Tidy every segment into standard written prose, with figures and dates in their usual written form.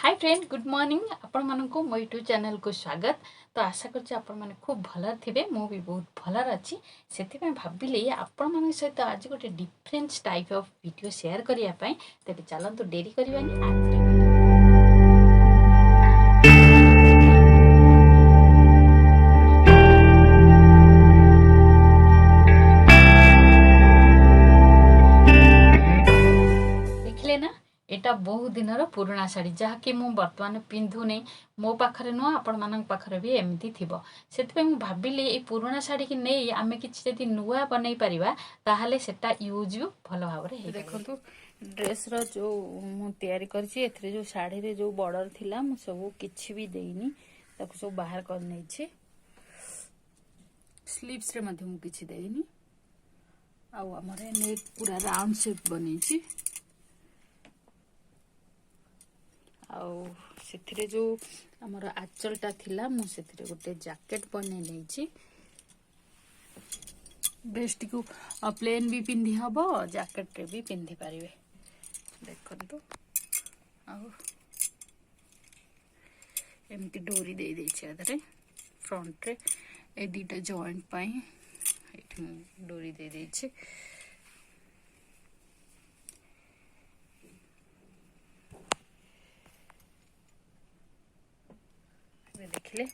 Hi friend good morning आपण मानक मो यूट्यूब चैनल को स्वागत। तो आशा करछि आपण माने खूब भल थिबे। मो भी बहुत भलर अच्छी से भाविली आपण मान सहित आज गोटे different type of video share करिया पई। तेबे चलंतु डेरी करबानी आज देखले ना एटा बहुत दिन पुराना शाढ़ी जहाँकि मु बर्तमान पिंधु नहीं मो पाखरे नुह आपण मान पाखरे भी एमती थी से भाविली ये पुराना शाढ़ी की नहीं आम कि नुआ बनई पारिबा ताहले सेटा यूज भल भाव में देखु ड्रेस रो जो मु तैयारी करछि एथरे जो शाढ़ी रे जो बॉर्डर थिला मु सब किछि भी देइनी ताकू सब बाहर कर नै छी। स्लीव्स रे मध्ये मु किछि देइनी आ हमरे नेक पूरा राउंड शेप बनै छी। आउ जो आमर आंचलटा थिला मु सेथिरे गोटे जैकेट बनै नै बेस्ट को प्लेन भी पिंधि हबो जैकेट रे भी पिंधि पारिबे। देखंतु आउ एमती डोरी दे दे छी आदरे फ्रंट रे ए दीटा जॉइंट पई एठी डोरी दे दे छी। देखिले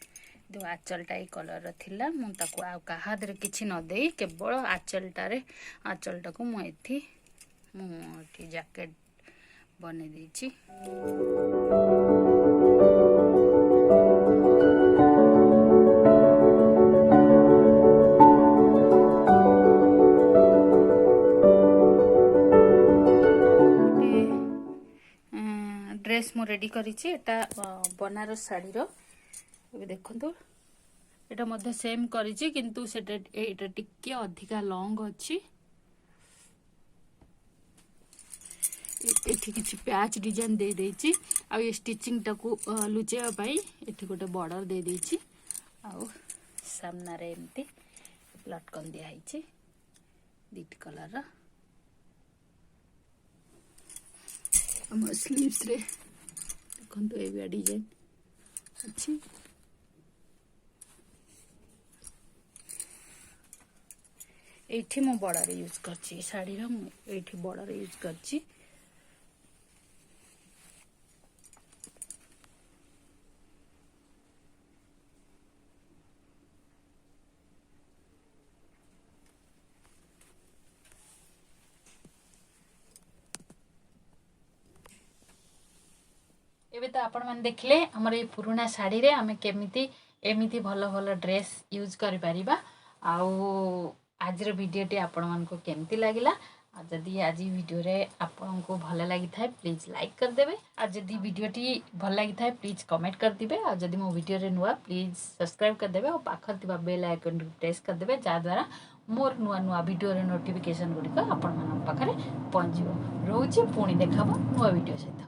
जो आंचलटा ये कलर थिला मु ताको आ काहादरे किछि न देई केवल आंचलटा को मु एथि जैकेट बने देछि। ड्रेस मु रेडी करिछि एटा बनारस साड़ी रो देखो एटा मध्य सेम करिछि किंतु सेटा एटा टिके अधिका लॉन्ग अछि। एठी किछि पैच डिजाइन दे देछि आ ये स्टिचिंग टाकू लुचेवा पई एठी गोटे बॉर्डर दे देछि आ सामना रे एमती लटकन दिया हिछि दीट कलर रा। हम स्लीव्स रे देखंतु एबिया डिजाइन अछि। एठी मु बॉर्डर यूज करछि साड़ी रा मु एठी बॉर्डर यूज करछि। एबे तो आपण मान देखले हमर ये पुराना साड़ी रे हमें केमिति एमिति भलो भलो ड्रेस यूज करि परिबा। आउ आज वीडियो टी आपण मान को केमती लागिला जदि आज वीडियो रे आपण को भल लगी थाए प्लीज लाइक कर देबे आ जदि वीडियो टी भल लगी थाए प्लीज कमेंट कर दिबे आ जदि मो वीडियो रे नुआ प्लीज सब्सक्राइब कर देबे और पाखर तिबा बेल आइकन प्रेस कर देबे जा द्वारा मोर नुआ नुआ वीडियो रे नोटिफिकेशन गुडी को आपण मान पाखरे पहुंच जिवो। रहउची पुणी देखाबो नुआ वीडियो सहित।